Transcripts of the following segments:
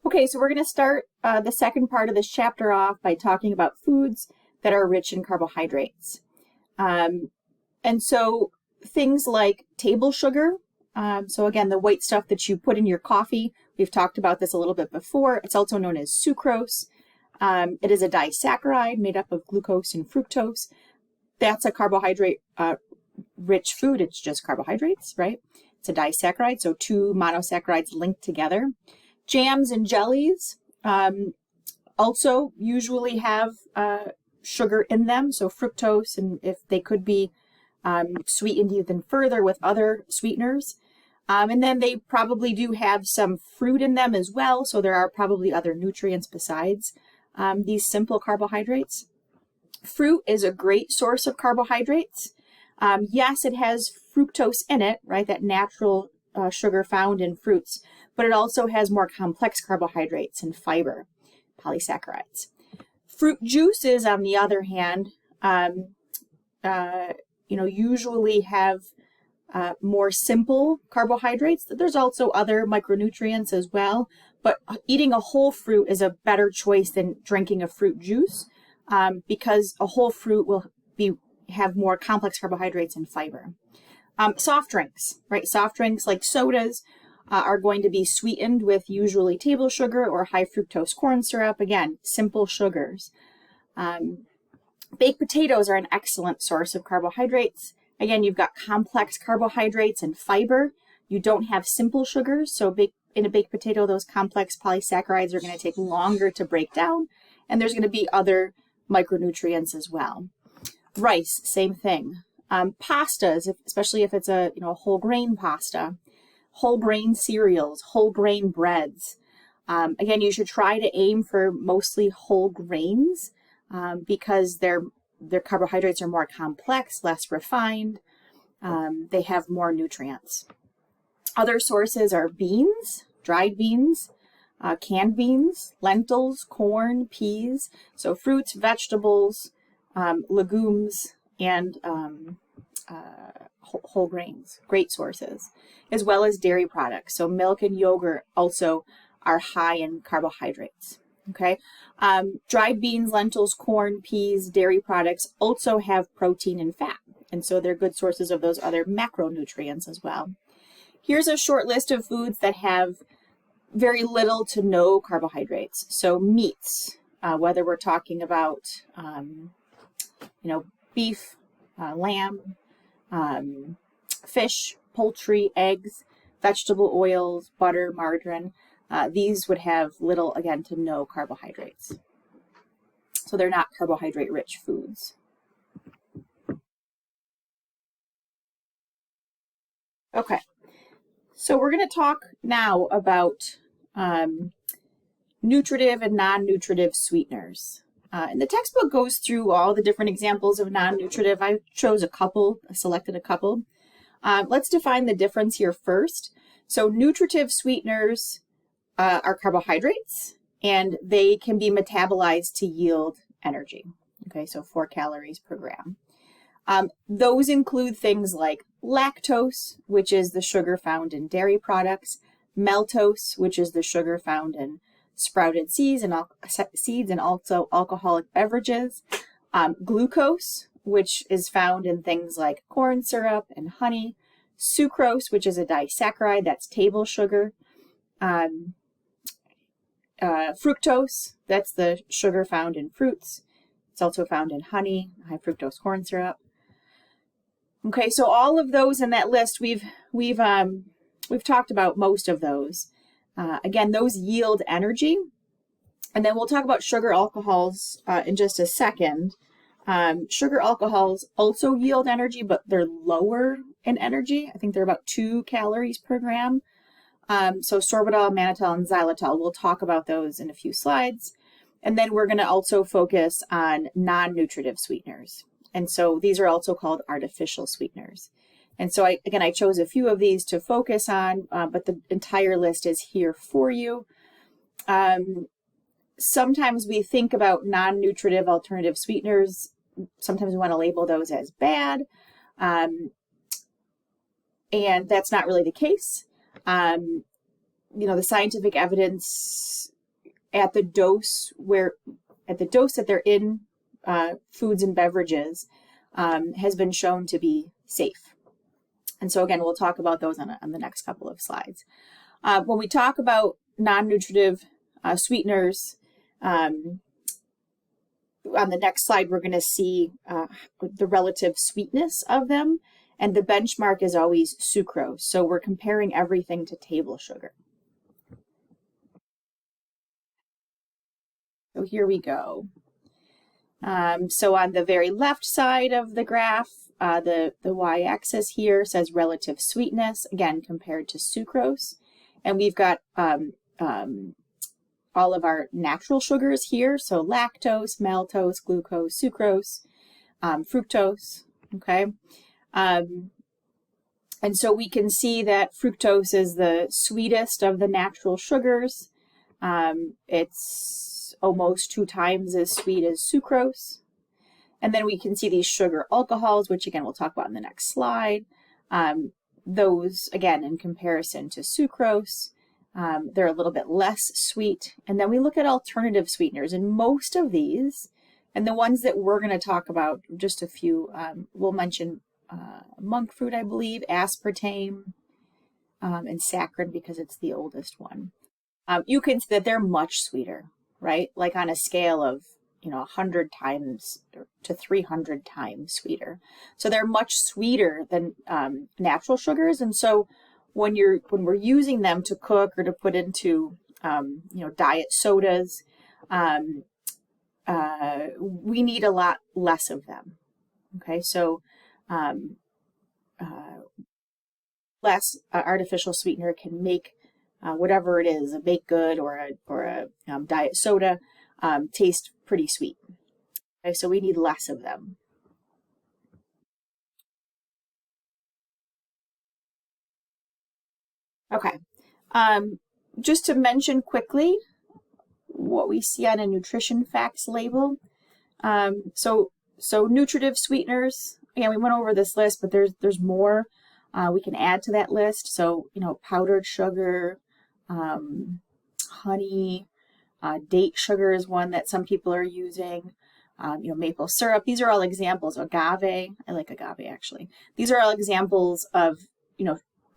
Okay, so we're going to start the second part of this chapter off by talking about foods that are rich in carbohydrates. And so things like table sugar, so again, the white stuff that you put in your coffee, we've talked about this a little bit before. It's also known as sucrose. It is a disaccharide made up of glucose and fructose. That's a carbohydrate rich food. It's just carbohydrates, right? It's a disaccharide, so two monosaccharides linked together. Jams and jellies also usually have sugar in them, so fructose, and if they could be sweetened even further with other sweeteners. And then they probably do have some fruit in them as well, so there are probably other nutrients besides these simple carbohydrates. Fruit is a great source of carbohydrates. Yes, it has fructose in it, right, that natural sugar found in fruits, but it also has more complex carbohydrates and fiber, polysaccharides. Fruit juices, on the other hand, usually have more simple carbohydrates. There's also other micronutrients as well, but eating a whole fruit is a better choice than drinking a fruit juice because a whole fruit will have more complex carbohydrates and fiber. Soft drinks, right? Soft drinks like sodas are going to be sweetened with usually table sugar or high fructose corn syrup. Again, simple sugars. Baked potatoes are an excellent source of carbohydrates. Again, you've got complex carbohydrates and fiber. You don't have simple sugars, so in a baked potato, those complex polysaccharides are going to take longer to break down, and there's going to be other micronutrients as well. Rice, same thing. Pastas, especially if it's a whole grain pasta, whole grain cereals, whole grain breads. Again, you should try to aim for mostly whole grains because their carbohydrates are more complex, less refined. They have more nutrients. Other sources are beans, dried beans, canned beans, lentils, corn, peas. So fruits, vegetables, legumes, and whole grains, great sources, as well as dairy products. So milk and yogurt also are high in carbohydrates. Okay, dried beans, lentils, corn, peas, dairy products also have protein and fat, and so they're good sources of those other macronutrients as well. Here's a short list of foods that have very little to no carbohydrates. So meats, whether we're talking about beef, lamb, fish, poultry, eggs, vegetable oils, butter, margarine. These would have little, again, to no carbohydrates. So they're not carbohydrate-rich foods. Okay, so we're going to talk now about nutritive and non-nutritive sweeteners. And the textbook goes through all the different examples of non-nutritive. I chose a couple, I selected a couple. Let's define the difference here first. So nutritive sweeteners are carbohydrates, and they can be metabolized to yield energy. Okay, so 4 calories per gram. Those include things like lactose, which is the sugar found in dairy products, maltose, which is the sugar found in sprouted seeds and also alcoholic beverages, glucose, which is found in things like corn syrup and honey, sucrose, which is a disaccharide, that's table sugar, fructose, that's the sugar found in fruits. It's also found in honey, high fructose corn syrup. Okay, so all of those in that list, we've talked about most of those. Again, those yield energy, and then we'll talk about sugar alcohols in just a second. Sugar alcohols also yield energy, but they're lower in energy. I think they're about 2 calories per gram. So sorbitol, mannitol, and xylitol, we'll talk about those in a few slides. And then we're going to also focus on non-nutritive sweeteners. And so these are also called artificial sweeteners. And so I chose a few of these to focus on, but the entire list is here for you. Sometimes we think about non-nutritive alternative sweeteners. Sometimes we want to label those as bad. And that's not really the case. The scientific evidence at the dose that they're in foods and beverages has been shown to be safe. And so again, we'll talk about those on the next couple of slides. When we talk about non-nutritive sweeteners, on the next slide, we're going to see the relative sweetness of them, and the benchmark is always sucrose. So we're comparing everything to table sugar. So here we go. So on the very left side of the graph, the y-axis here says relative sweetness, again, compared to sucrose. And we've got all of our natural sugars here, so lactose, maltose, glucose, sucrose, fructose, okay? And so we can see that fructose is the sweetest of the natural sugars. It's almost 2 times as sweet as sucrose. And then we can see these sugar alcohols, which again we'll talk about in the next slide. Those, again, in comparison to sucrose, they're a little bit less sweet. And then we look at alternative sweeteners, and most of these, and the ones that we're going to talk about, just a few, we'll mention monk fruit, I believe, aspartame, and saccharin because it's the oldest one. You can see that they're much sweeter, right? Like on a scale of 100 times to 300 times sweeter. So they're much sweeter than natural sugars. And so when we're using them to cook or to put into diet sodas, we need a lot less of them. Okay, so less artificial sweetener can make whatever it is, a baked good or a diet soda, taste pretty sweet. Okay, so we need less of them. Okay, just to mention quickly what we see on a nutrition facts label. So nutritive sweeteners, again, we went over this list, but there's more we can add to that list. So, powdered sugar, honey, date sugar is one that some people are using, maple syrup. These are all examples. Agave, I like agave actually. These are all examples of,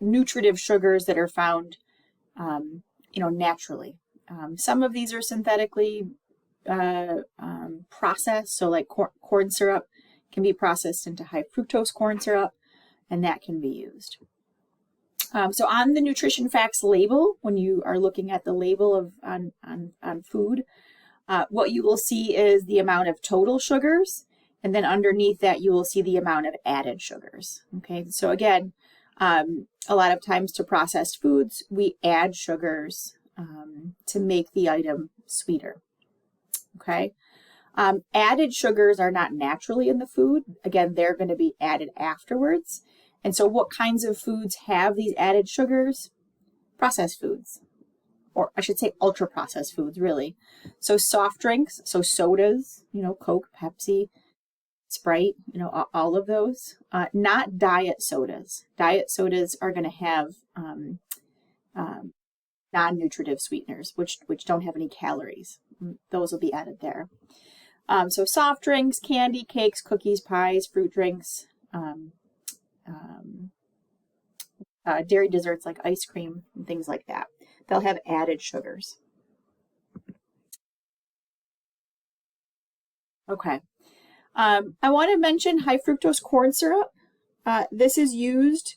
nutritive sugars that are found, naturally. Some of these are synthetically processed. So like corn syrup can be processed into high fructose corn syrup, and that can be used. So on the nutrition facts label, when you are looking at the label of on food, what you will see is the amount of total sugars, and then underneath that you will see the amount of added sugars. Okay, so again, a lot of times to processed foods, we add sugars to make the item sweeter. Okay, added sugars are not naturally in the food. Again, they're going to be added afterwards. And so what kinds of foods have these added sugars? Processed foods, or I should say ultra processed foods, really. So soft drinks, so sodas, Coke, Pepsi, Sprite, all of those. Not diet sodas. Diet sodas are going to have non-nutritive sweeteners, which don't have any calories. Those will be added there. So soft drinks, candy, cakes, cookies, pies, fruit drinks, dairy desserts like ice cream and things like that. They'll have added sugars. Okay. I want to mention high fructose corn syrup. This is used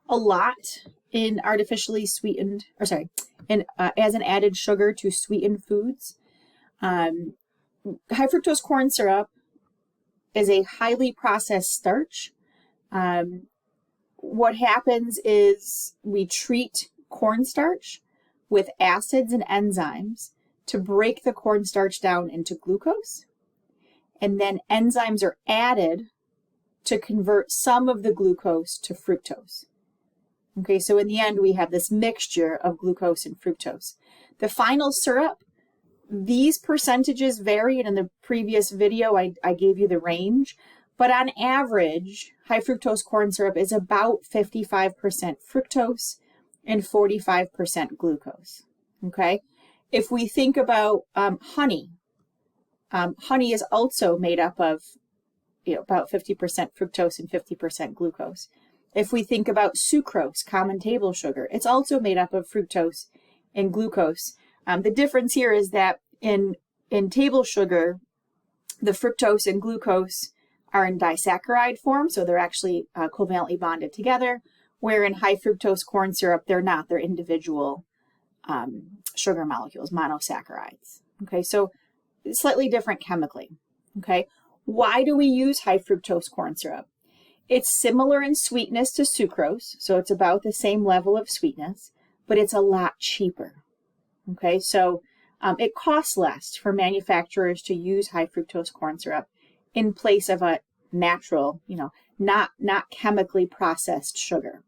a lot in artificially sweetened, as an added sugar to sweeten foods. High fructose corn syrup is a highly processed starch. What happens is we treat cornstarch with acids and enzymes to break the cornstarch down into glucose. And then enzymes are added to convert some of the glucose to fructose. Okay, so in the end, we have this mixture of glucose and fructose. The final syrup, these percentages vary, and in the previous video, I gave you the range. But on average, high fructose corn syrup is about 55% fructose and 45% glucose. Okay, If we think about honey, honey is also made up of about 50% fructose and 50% glucose. If we think about sucrose, common table sugar, it's also made up of fructose and glucose. The difference here is that in table sugar, the fructose and glucose are in disaccharide form, so they're actually covalently bonded together, where in high fructose corn syrup, they're not. They're individual sugar molecules, monosaccharides. Okay, so slightly different chemically. Okay, why do we use high fructose corn syrup? It's similar in sweetness to sucrose, so it's about the same level of sweetness, but it's a lot cheaper. Okay, so it costs less for manufacturers to use high fructose corn syrup in place of a natural, not chemically processed sugar.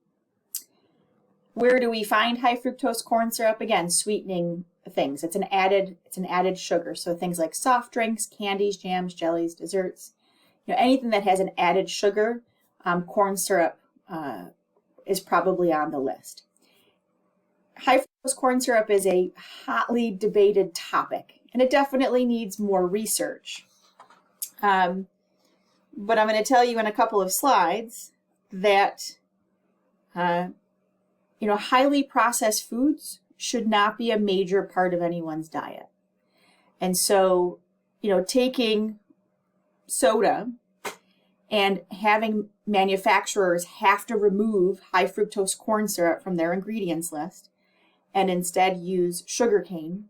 Where do we find high fructose corn syrup? Again, sweetening things. It's an added sugar. So things like soft drinks, candies, jams, jellies, desserts, anything that has an added sugar, corn syrup is probably on the list. High fructose corn syrup is a hotly debated topic, and it definitely needs more research. But I'm going to tell you in a couple of slides that highly processed foods should not be a major part of anyone's diet. And so, taking soda and having manufacturers have to remove high fructose corn syrup from their ingredients list and instead use sugarcane,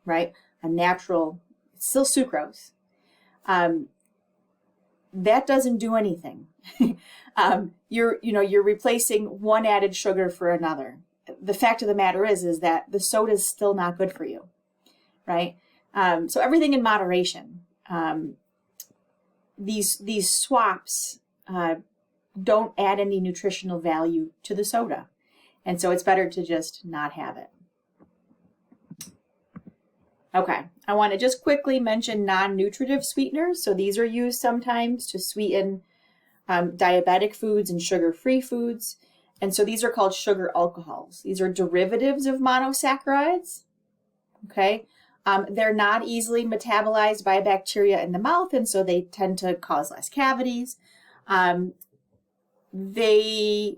right? A natural, it's still sucrose. That doesn't do anything. You're replacing one added sugar for another. The fact of the matter is that the soda is still not good for you, right? So everything in moderation. These swaps don't add any nutritional value to the soda, and so it's better to just not have it. Okay, I want to just quickly mention non-nutritive sweeteners. So these are used sometimes to sweeten diabetic foods and sugar-free foods. And so these are called sugar alcohols. These are derivatives of monosaccharides. Okay, they're not easily metabolized by bacteria in the mouth, and so they tend to cause less cavities. They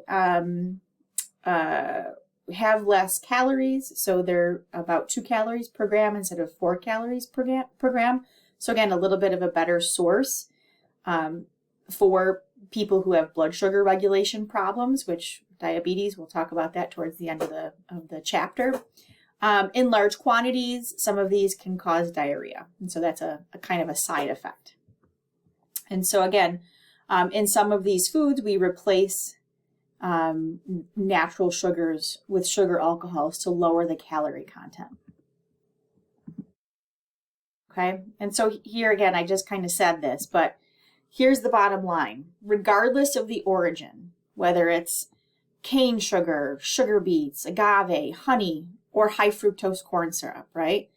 have less calories, so they're about 2 calories per gram instead of 4 calories per gram. So again, a little bit of a better source for people who have blood sugar regulation problems, which diabetes, we'll talk about that towards the end of the chapter. In large quantities, some of these can cause diarrhea, and so that's a kind of a side effect. And so again, in some of these foods, we replace natural sugars with sugar alcohols to lower the calorie content. Okay, and so here again, I just kind of said this, but here's the bottom line. Regardless of the origin, whether it's cane sugar, sugar beets, agave, honey, or high fructose corn syrup, right?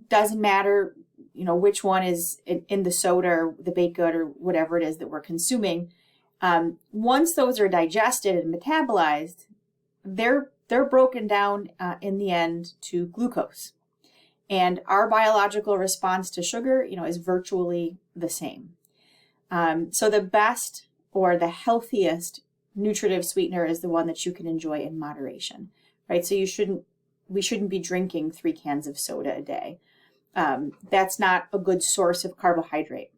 Doesn't matter, which one is in the soda or the baked good or whatever it is that we're consuming. Once those are digested and metabolized, they're broken down in the end to glucose. And our biological response to sugar, is virtually the same. So the best or the healthiest nutritive sweetener is the one that you can enjoy in moderation, right? So we shouldn't be drinking 3 cans of soda a day. That's not a good source of carbohydrate.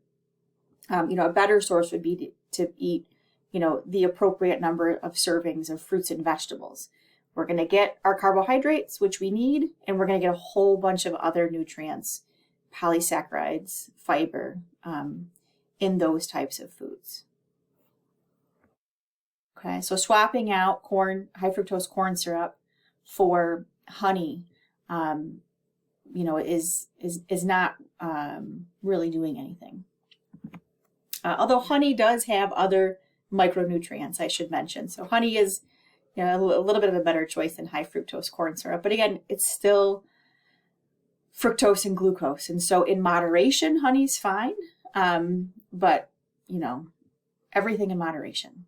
A better source would be to eat, the appropriate number of servings of fruits and vegetables. We're going to get our carbohydrates, which we need, and we're going to get a whole bunch of other nutrients, polysaccharides, fiber, in those types of foods. Okay, so swapping out high fructose corn syrup for honey, is not really doing anything. Although honey does have other micronutrients, I should mention. So honey is, a little bit of a better choice than high fructose corn syrup. But again, it's still fructose and glucose. And so in moderation, honey's fine. But, everything in moderation.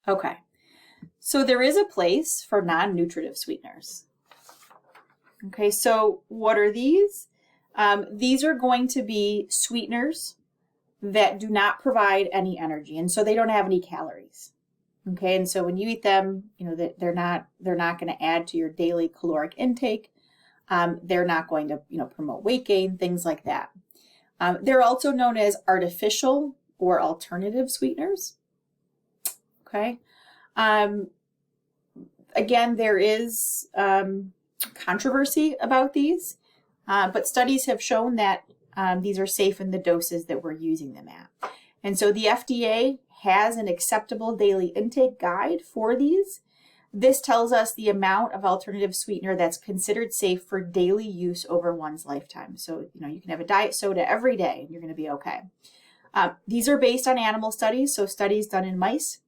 Okay. So there is a place for non-nutritive sweeteners. Okay, so what are these? These are going to be sweeteners that do not provide any energy, and so they don't have any calories. Okay, and so when you eat them, they're not going to add to your daily caloric intake. They're not going to promote weight gain, things like that. They're also known as artificial or alternative sweeteners. Okay. Again, there is controversy about these, but studies have shown that these are safe in the doses that we're using them at. And so the FDA has an acceptable daily intake guide for these. This tells us the amount of alternative sweetener that's considered safe for daily use over one's lifetime. So, you can have a diet soda every day and you're going to be okay. These are based on animal studies, so studies done in mice.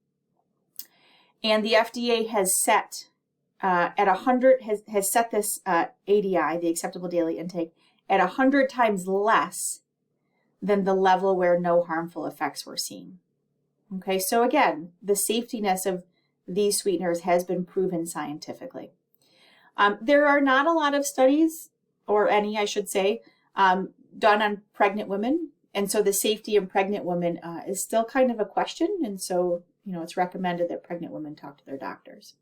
And the FDA has set at 100 has set this ADI, the acceptable daily intake, at 100 times less than the level where no harmful effects were seen. Okay, so again, the safetiness of these sweeteners has been proven scientifically. There are not a lot of studies, or any, I should say, done on pregnant women. And so the safety in pregnant women is still kind of a question. And so, it's recommended that pregnant women talk to their doctors.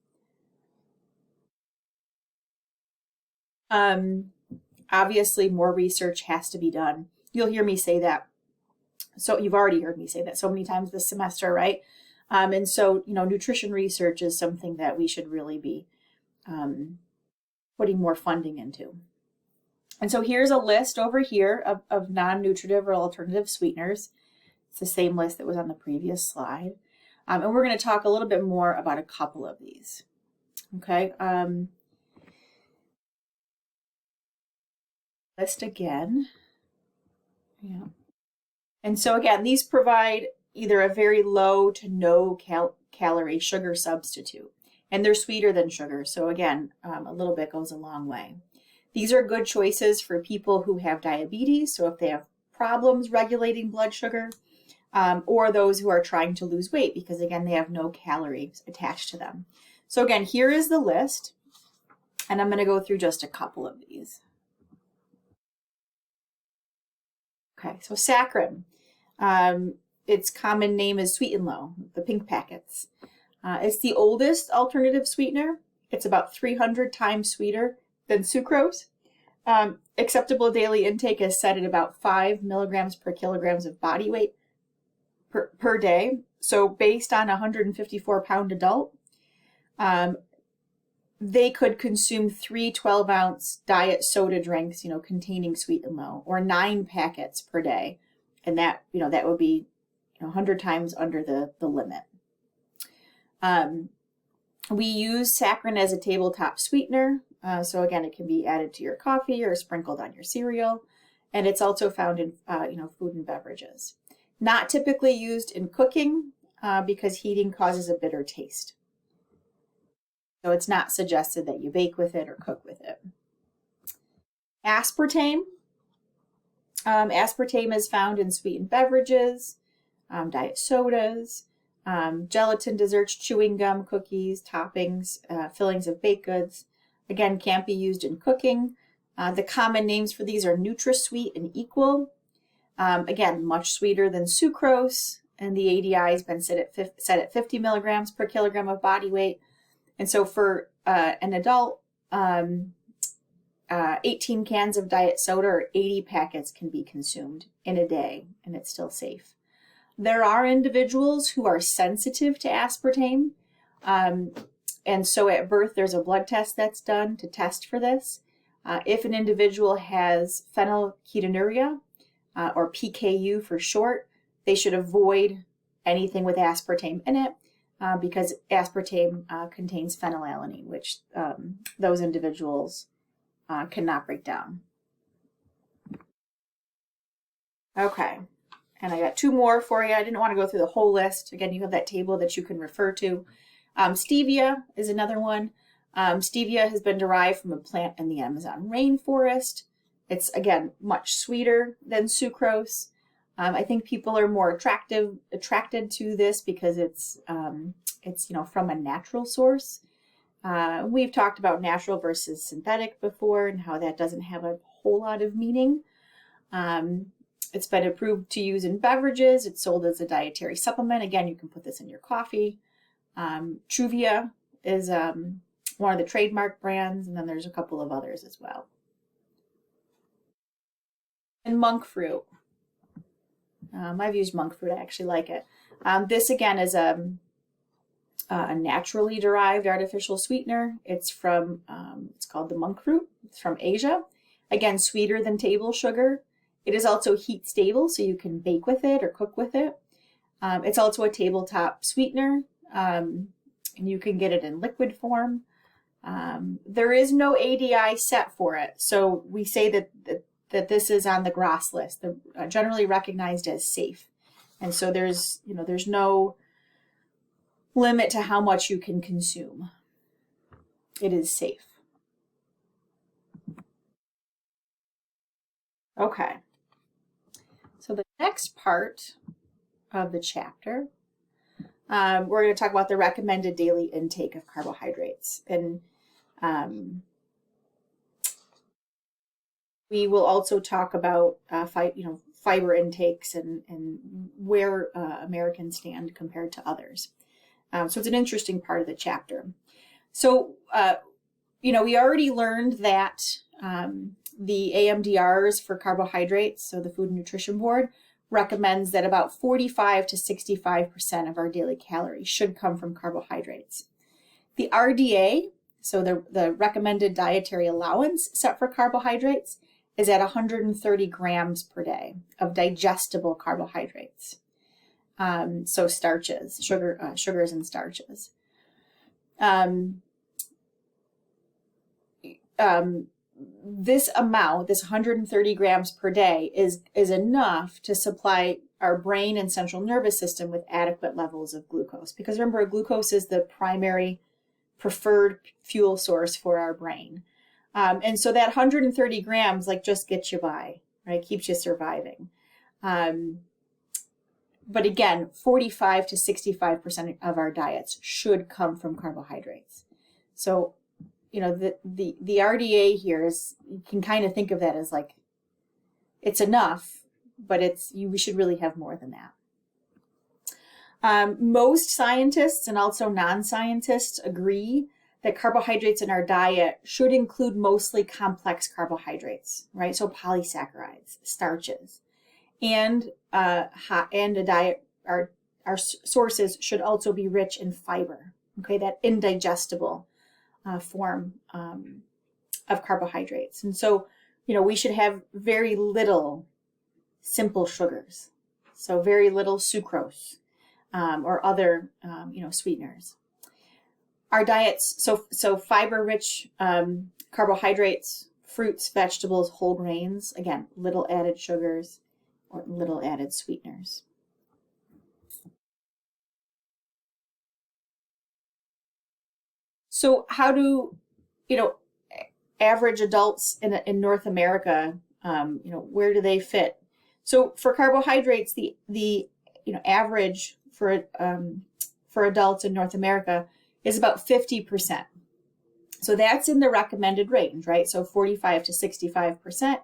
Obviously, more research has to be done. You'll hear me say that. So you've already heard me say that so many times this semester, right? And so, nutrition research is something that we should really be putting more funding into. And so here's a list over here of non-nutritive or alternative sweeteners. It's the same list that was on the previous slide. And we're going to talk a little bit more about a couple of these. Okay. List again. Yeah. And so again, these provide either a very low to no calorie sugar substitute, and they're sweeter than sugar. So again, a little bit goes a long way. These are good choices for people who have diabetes. So if they have problems regulating blood sugar, or those who are trying to lose weight, because again, they have no calories attached to them. So again, here is the list, and I'm going to go through just a couple of these. Okay, so saccharin. Its common name is Sweet and Low, the pink packets. It's the oldest alternative sweetener. It's about 300 times sweeter than sucrose. Acceptable daily intake is set at about 5 milligrams per kilograms of body weight per day. So based on a 154-pound adult, they could consume 3 12-ounce diet soda drinks, containing Sweet and Low, or 9 packets per day. And that, that would be 100 times under the limit. We use saccharin as a tabletop sweetener. So again, it can be added to your coffee or sprinkled on your cereal. And it's also found in, food and beverages. Not typically used in cooking because heating causes a bitter taste. So it's not suggested that you bake with it or cook with it. Aspartame. Aspartame is found in sweetened beverages, diet sodas, gelatin, desserts, chewing gum, cookies, toppings, fillings of baked goods. Again, can't be used in cooking. The common names for these are NutraSweet and Equal. Again, much sweeter than sucrose, and the ADI has been set at 50 milligrams per kilogram of body weight. And so for an adult, 18 cans of diet soda or 80 packets can be consumed in a day, and it's still safe. There are individuals who are sensitive to aspartame. And so at birth, there's a blood test that's done to test for this. If an individual has phenylketonuria, or PKU for short, they should avoid anything with aspartame in it because aspartame contains phenylalanine, which those individuals cannot break down. Okay, and I got 2 more for you. I didn't want to go through the whole list. Again, you have that table that you can refer to. Stevia is another one. Stevia has been derived from a plant in the Amazon rainforest. It's, again, much sweeter than sucrose. I think people are more attracted to this because it's from a natural source. We've talked about natural versus synthetic before and how that doesn't have a whole lot of meaning. It's been approved to use in beverages. It's sold as a dietary supplement. Again, you can put this in your coffee. Truvia is one of the trademark brands, and then there's a couple of others as well. And monk fruit. I've used monk fruit. I actually like it. This again is a naturally derived artificial sweetener. It's from it's called the monk fruit. It's from Asia. Again, sweeter than table sugar. It is also heat stable, so you can bake with it or cook with it. It's also a tabletop sweetener, and you can get it in liquid form. There is no ADI set for it, so we say that this is on the GRAS list, generally recognized as safe. And so there's no limit to how much you can consume. It is safe. Okay. So the next part of the chapter, we're going to talk about the recommended daily intake of carbohydrates. And we will also talk about fiber intakes and where Americans stand compared to others. So it's an interesting part of the chapter. So, we already learned that the AMDRs for carbohydrates, so the Food and Nutrition Board, recommends that about 45 to 65% of our daily calories should come from carbohydrates. The RDA, so the recommended dietary allowance set for carbohydrates, is at 130 grams per day of digestible carbohydrates. So starches, sugars and starches. This amount, this 130 grams per day, is enough to supply our brain and central nervous system with adequate levels of glucose. Because remember, glucose is the primary preferred fuel source for our brain. And so that 130 grams just gets you by, right? Keeps you surviving. But again, 45 to 65% of our diets should come from carbohydrates. So, the RDA here is, you can kind of think of that as it's enough, but we should really have more than that. Most scientists and also non-scientists agree that carbohydrates in our diet should include mostly complex carbohydrates, right? So polysaccharides, starches, and a diet. Our sources should also be rich in fiber. Okay, that indigestible form of carbohydrates, and so we should have very little simple sugars, so very little sucrose or other sweeteners. Our diets, so fiber-rich carbohydrates, fruits, vegetables, whole grains, again, little added sugars or little added sweeteners. So how do, average adults in North America, where do they fit? So for carbohydrates, the average for adults in North America is about 50%. So that's in the recommended range, right? So 45 to 65%.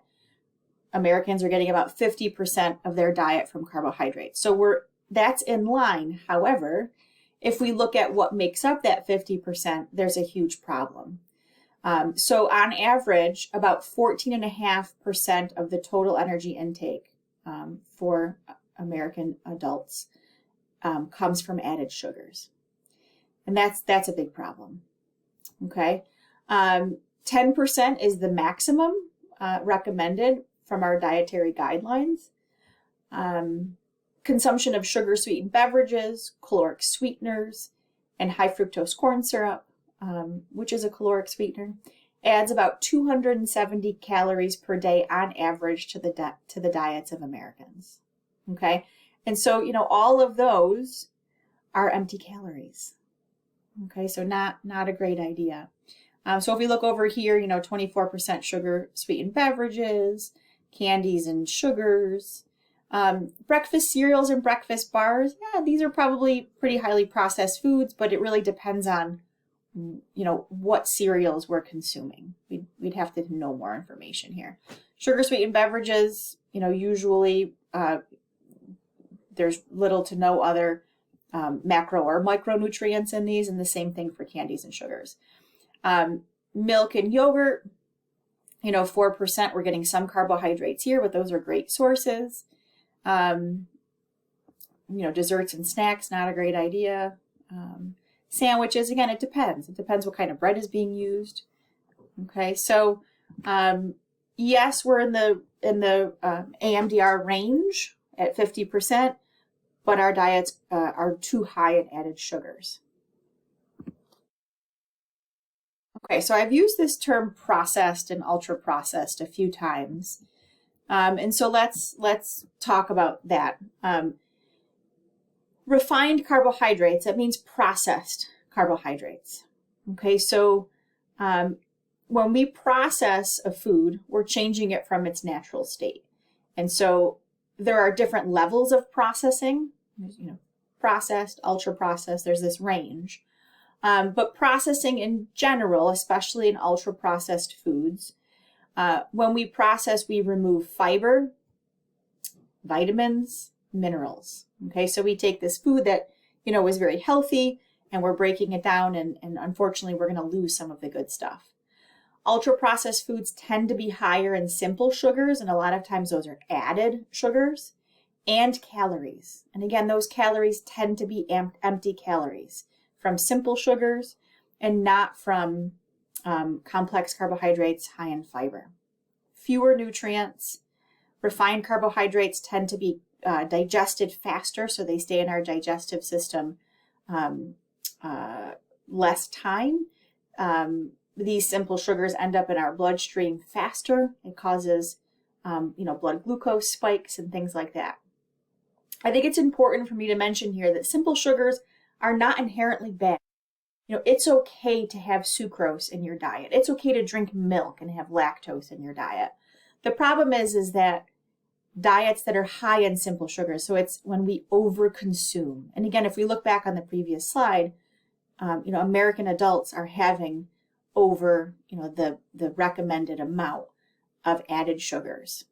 Americans are getting about 50% of their diet from carbohydrates. So that's in line. However, if we look at what makes up that 50%, there's a huge problem. So on average, about 14.5% of the total energy intake for American adults comes from added sugars. And that's a big problem. Okay. 10% is the maximum recommended from our dietary guidelines. Consumption of sugar-sweetened beverages, caloric sweeteners, and high fructose corn syrup, which is a caloric sweetener, adds about 270 calories per day on average to the diets of Americans. Okay, and so all of those are empty calories. Okay, so not a great idea. So if we look over here, 24% sugar-sweetened beverages, candies and sugars, breakfast cereals and breakfast bars. Yeah, these are probably pretty highly processed foods, but it really depends on what cereals we're consuming. We'd have to know more information here. Sugar sweetened beverages, usually there's little to no other macro or micronutrients in these, and the same thing for candies and sugars. Milk and yogurt, 4%, we're getting some carbohydrates here, but those are great sources. Desserts and snacks, not a great idea. Sandwiches, again, it depends. It depends what kind of bread is being used. Okay, so yes, we're in the AMDR range at 50%, but our diets are too high in added sugars. Okay, so I've used this term processed and ultra processed a few times, and so let's talk about that. Refined carbohydrates, that means processed carbohydrates. Okay, so when we process a food, we're changing it from its natural state. And so there are different levels of processing, processed, ultra processed, there's this range. But processing in general, especially in ultra processed foods, when we process, we remove fiber, vitamins, minerals. Okay, so we take this food that, is very healthy and we're breaking it down, and unfortunately we're going to lose some of the good stuff. Ultra processed foods tend to be higher in simple sugars, and a lot of times those are added sugars, and calories. And again, those calories tend to be empty calories from simple sugars and not from complex carbohydrates high in fiber. Fewer nutrients. Refined carbohydrates tend to be digested faster, so they stay in our digestive system less time. These simple sugars end up in our bloodstream faster. It causes, blood glucose spikes and things like that. I think it's important for me to mention here that simple sugars are not inherently bad. It's okay to have sucrose in your diet. It's okay to drink milk and have lactose in your diet. The problem is that diets that are high in simple sugars, so it's when we overconsume. And again, if we look back on the previous slide, American adults are having over, the recommended amount of added sugars.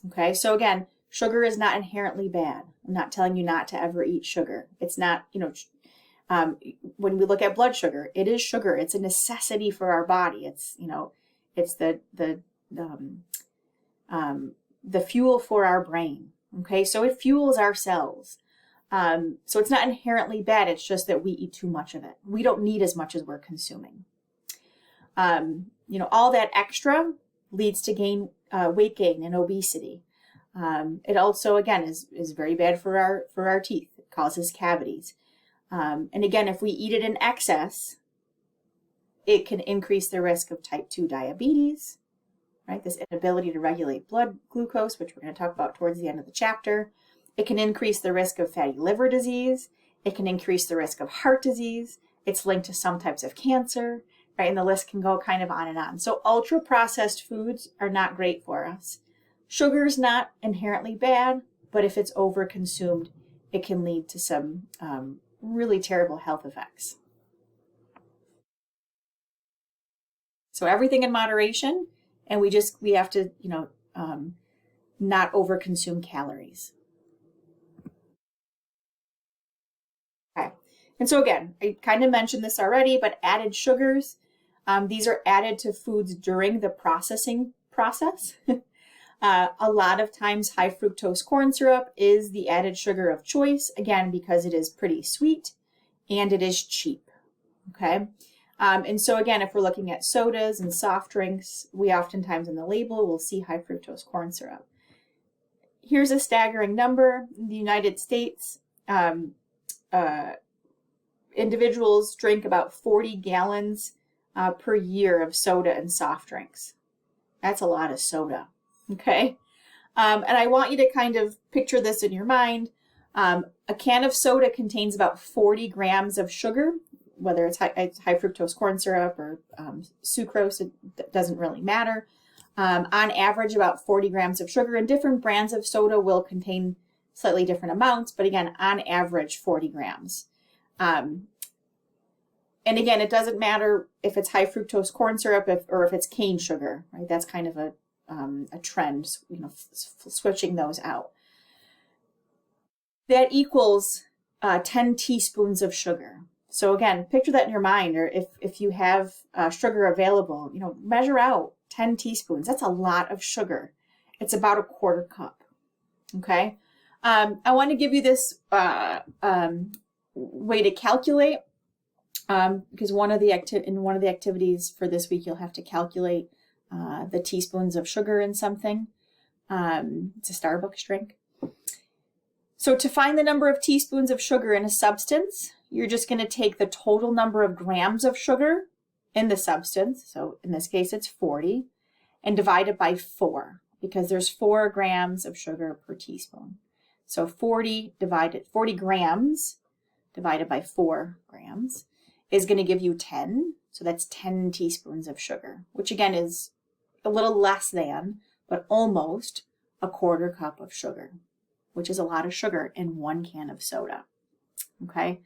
Okay, so again, sugar is not inherently bad. I'm not telling you not to ever eat sugar. It's not, when we look at blood sugar, it is sugar. It's a necessity for our body. It's, it's the fuel for our brain. Okay, so it fuels our cells. So it's not inherently bad. It's just that we eat too much of it. We don't need as much as we're consuming. All that extra leads to weight gain and obesity. It also, again, is very bad for our teeth. It causes cavities. And again, if we eat it in excess, it can increase the risk of type 2 diabetes, right? This inability to regulate blood glucose, which we're going to talk about towards the end of the chapter. It can increase the risk of fatty liver disease. It can increase the risk of heart disease. It's linked to some types of cancer, right? And the list can go kind of on and on. So ultra processed foods are not great for us. Sugar is not inherently bad, but if it's overconsumed, it can lead to some really terrible health effects. So everything in moderation, and we have to, not overconsume calories. Okay, and so again, I kind of mentioned this already, but added sugars, these are added to foods during the processing process. A lot of times high fructose corn syrup is the added sugar of choice, again, because it is pretty sweet and it is cheap, okay? And so again, if we're looking at sodas and soft drinks, we oftentimes in the label will see high fructose corn syrup. Here's a staggering number. In the United States, individuals drink about 40 gallons per year of soda and soft drinks. That's a lot of soda. Okay. And I want you to kind of picture this in your mind. A can of soda contains about 40 grams of sugar, whether it's high fructose corn syrup or sucrose, it doesn't really matter. On average, about 40 grams of sugar, and different brands of soda will contain slightly different amounts, but again, on average, 40 grams. And again, it doesn't matter if it's high fructose corn syrup or if it's cane sugar, right? That's kind of a trend, you know, switching those out. That equals 10 teaspoons of sugar. So again, picture that in your mind, or if you have sugar available, you know, measure out 10 teaspoons. That's a lot of sugar. It's about a quarter cup. Okay. I want to give you this way to calculate, because one of the activities for this week, you'll have to calculate the teaspoons of sugar in something. It's a Starbucks drink. So to find the number of teaspoons of sugar in a substance, you're just going to take the total number of grams of sugar in the substance. So in this case, it's 40, and divide it by 4, because there's 4 grams of sugar per teaspoon. So 40 grams divided by 4 grams is going to give you 10. So that's 10 teaspoons of sugar, which again is a little less than, but almost a quarter cup of sugar, which is a lot of sugar in 1 can of soda. Okay.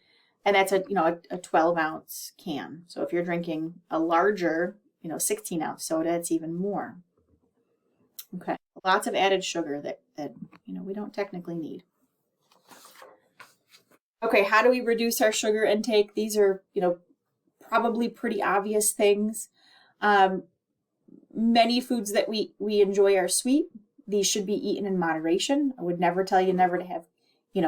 And that's a 12-ounce can. So if you're drinking a larger, 16-ounce soda, it's even more. Okay. Lots of added sugar that we don't technically need. Okay, how do we reduce our sugar intake? These are, probably pretty obvious things. Many foods that we enjoy are sweet. These should be eaten in moderation. I would never tell you never to have,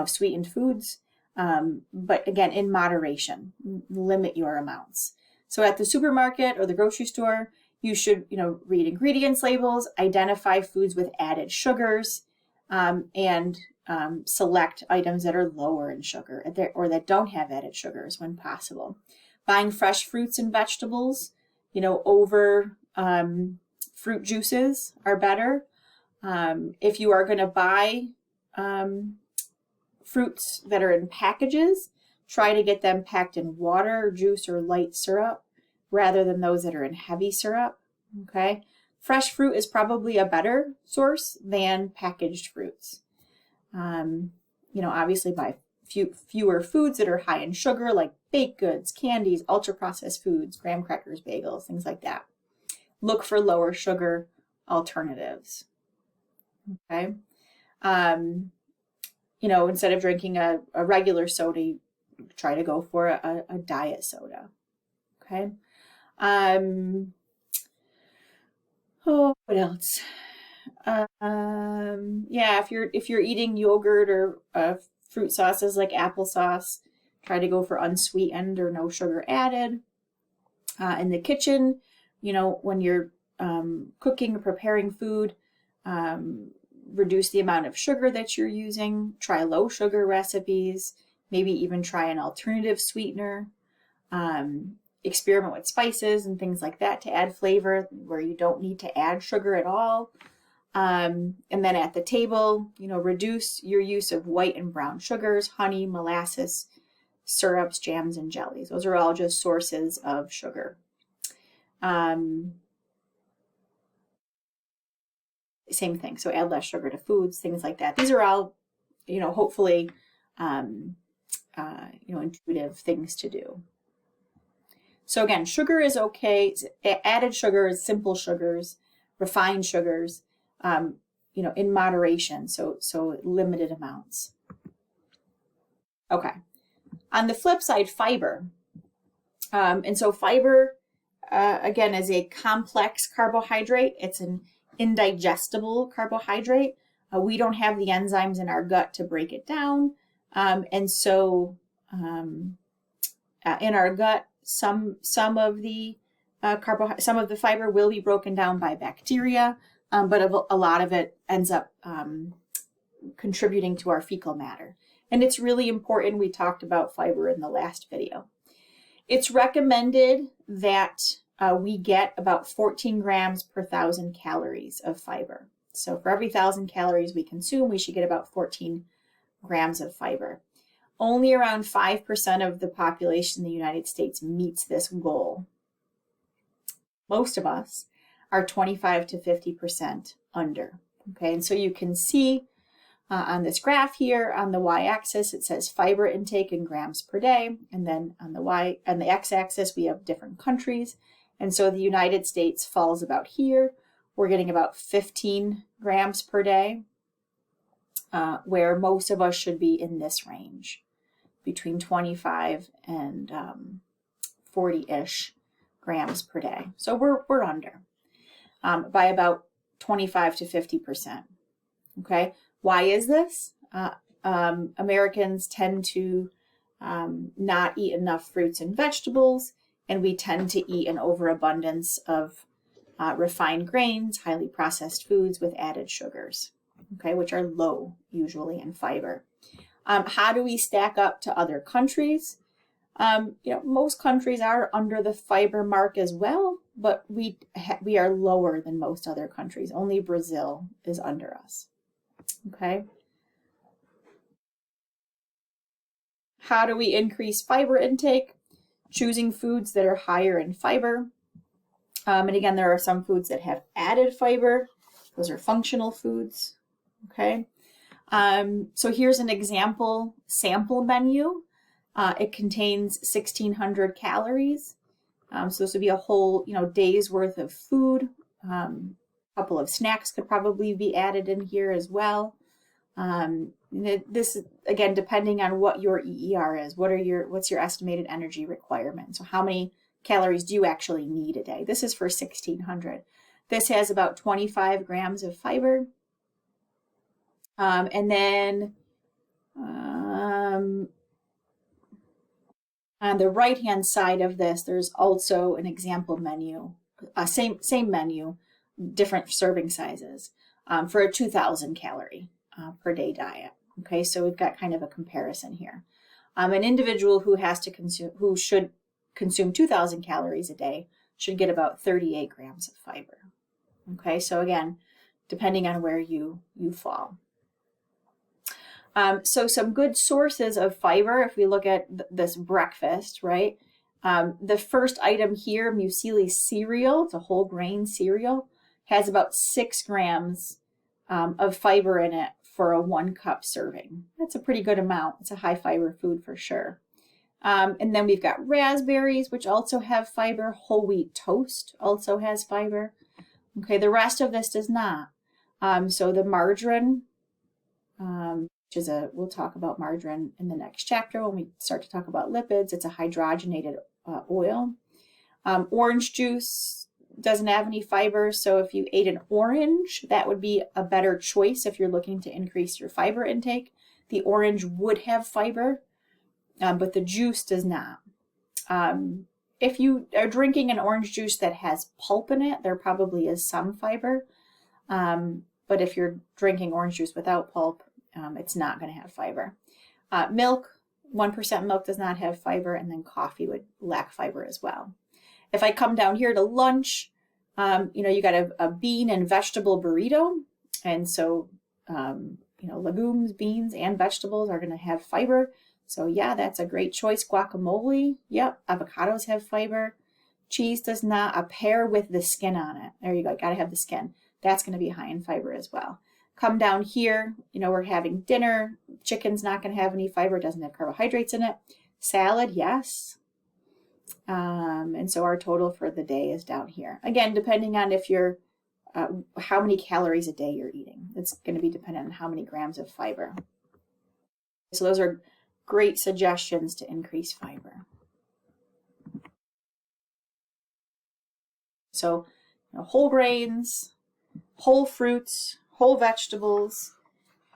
sweetened foods. But again, in moderation, limit your amounts. So at the supermarket or the grocery store, you should, read ingredients labels, identify foods with added sugars, and select items that are lower in sugar or that don't have added sugars when possible. Buying fresh fruits and vegetables, over fruit juices are better. If you are going to buy fruits that are in packages, try to get them packed in water, juice, or light syrup rather than those that are in heavy syrup. Okay. Fresh fruit is probably a better source than packaged fruits. Obviously buy fewer foods that are high in sugar, like baked goods, candies, ultra-processed foods, graham crackers, bagels, things like that. Look for lower sugar alternatives. Okay. Instead of drinking a regular soda, try to go for a diet soda. Okay. What else? If you're eating yogurt or fruit sauces like applesauce, try to go for unsweetened or no sugar added. In the kitchen, when you're cooking or preparing food, reduce the amount of sugar that you're using. Try low sugar recipes. Maybe even try an alternative sweetener. Experiment with spices and things like that to add flavor where you don't need to add sugar at all. And then at the table, reduce your use of white and brown sugars, honey, molasses, syrups, jams, and jellies. Those are all just sources of sugar. Same thing. So add less sugar to foods, things like that. These are all, hopefully, intuitive things to do. So again, sugar is okay. Added sugars, simple sugars, refined sugars, in moderation. So limited amounts. Okay. On the flip side, fiber. And so fiber, again, is a complex carbohydrate. It's an indigestible carbohydrate. We don't have the enzymes in our gut to break it down. In our gut, some of the fiber will be broken down by bacteria, but a lot of it ends up contributing to our fecal matter. And it's really important. We talked about fiber in the last video. It's recommended that we get about 14 grams per 1,000 calories of fiber. So for every 1,000 calories we consume, we should get about 14 grams of fiber. Only around 5% of the population in the United States meets this goal. Most of us are 25 to 50% under. Okay, and so you can see On this graph here, on the y-axis, it says fiber intake in grams per day, and then on the x-axis, we have different countries. And so the United States falls about here. We're getting about 15 grams per day, where most of us should be in this range, between 25 and 40-ish grams per day. So we're under by about 25 to 50%. Okay. Why is this? Americans tend to not eat enough fruits and vegetables, and we tend to eat an overabundance of refined grains, highly processed foods with added sugars, okay, which are low usually in fiber. How do we stack up to other countries? Most countries are under the fiber mark as well, but we are lower than most other countries. Only Brazil is under us. Okay. How do we increase fiber intake? Choosing foods that are higher in fiber. And again, there are some foods that have added fiber. Those are functional foods. Okay. So here's an example sample menu. It contains 1,600 calories. So this would be a whole, day's worth of food. A couple of snacks could probably be added in here as well. This, again, depending on what your EER is, what's your estimated energy requirement? So how many calories do you actually need a day? This is for 1,600. This has about 25 grams of fiber. And then on the right-hand side of this, there's also an example menu, same menu, different serving sizes for a 2,000 calorie per day diet. Okay, so we've got kind of a comparison here. An individual who should consume 2,000 calories a day should get about 38 grams of fiber. Okay, so again, depending on where you fall. So some good sources of fiber, if we look at this breakfast, right? The first item here, muesli cereal, it's a whole grain cereal, has about 6 grams of fiber in it for a 1 cup serving. That's a pretty good amount. It's a high fiber food for sure. And then we've got raspberries, which also have fiber. Whole wheat toast also has fiber. Okay, the rest of this does not. So the margarine, we'll talk about margarine in the next chapter when we start to talk about lipids. It's a hydrogenated oil. Orange juice doesn't have any fiber, so if you ate an orange, that would be a better choice if you're looking to increase your fiber intake. The orange would have fiber, but the juice does not. If you are drinking an orange juice that has pulp in it, there probably is some fiber, but if you're drinking orange juice without pulp, it's not going to have fiber. Milk, 1% milk does not have fiber, and then coffee would lack fiber as well. If I come down here to lunch, you got a bean and vegetable burrito. And so, legumes, beans, and vegetables are going to have fiber. So yeah, that's a great choice. Guacamole, yep. Avocados have fiber. Cheese does not. A pear with the skin on it. There you go. Got to have the skin. That's going to be high in fiber as well. Come down here, we're having dinner. Chicken's not going to have any fiber. It doesn't have carbohydrates in it. Salad, yes. And so our total for the day is down here. Again, depending on if you're, how many calories a day you're eating. It's going to be dependent on how many grams of fiber. So those are great suggestions to increase fiber. So, whole grains, whole fruits, whole vegetables,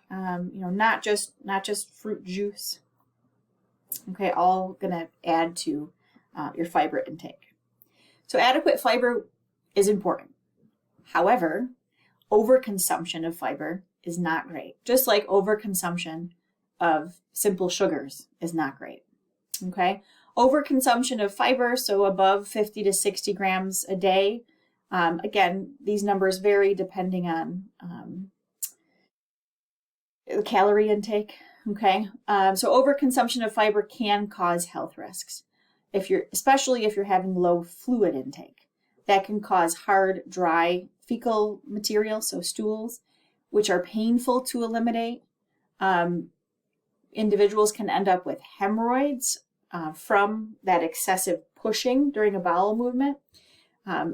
not just fruit juice. Okay, all going to add to your fiber intake. So adequate fiber is important. However, overconsumption of fiber is not great. Just like overconsumption of simple sugars is not great. Okay, overconsumption of fiber, so above 50 to 60 grams a day. Again, these numbers vary depending on the calorie intake. Okay, so overconsumption of fiber can cause health risks. Especially if you're having low fluid intake, that can cause hard, dry fecal material, so stools, which are painful to eliminate. Individuals can end up with hemorrhoids from that excessive pushing during a bowel movement.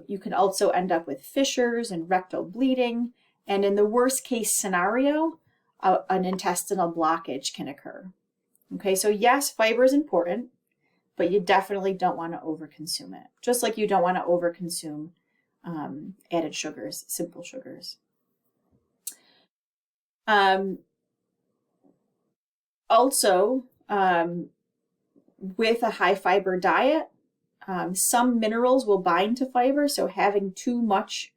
You can also end up with fissures and rectal bleeding. And in the worst case scenario, an intestinal blockage can occur. Okay, so yes, fiber is important, but you definitely don't want to overconsume it. Just like you don't want to overconsume added sugars, simple sugars. Also, with a high fiber diet, some minerals will bind to fiber, so having too much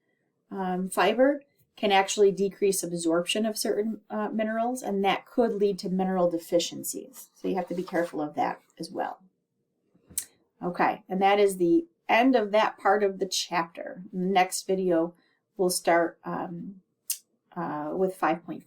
fiber can actually decrease absorption of certain minerals, and that could lead to mineral deficiencies. So you have to be careful of that as well. Okay, and that is the end of that part of the chapter. In the next video, we'll start with 5.4.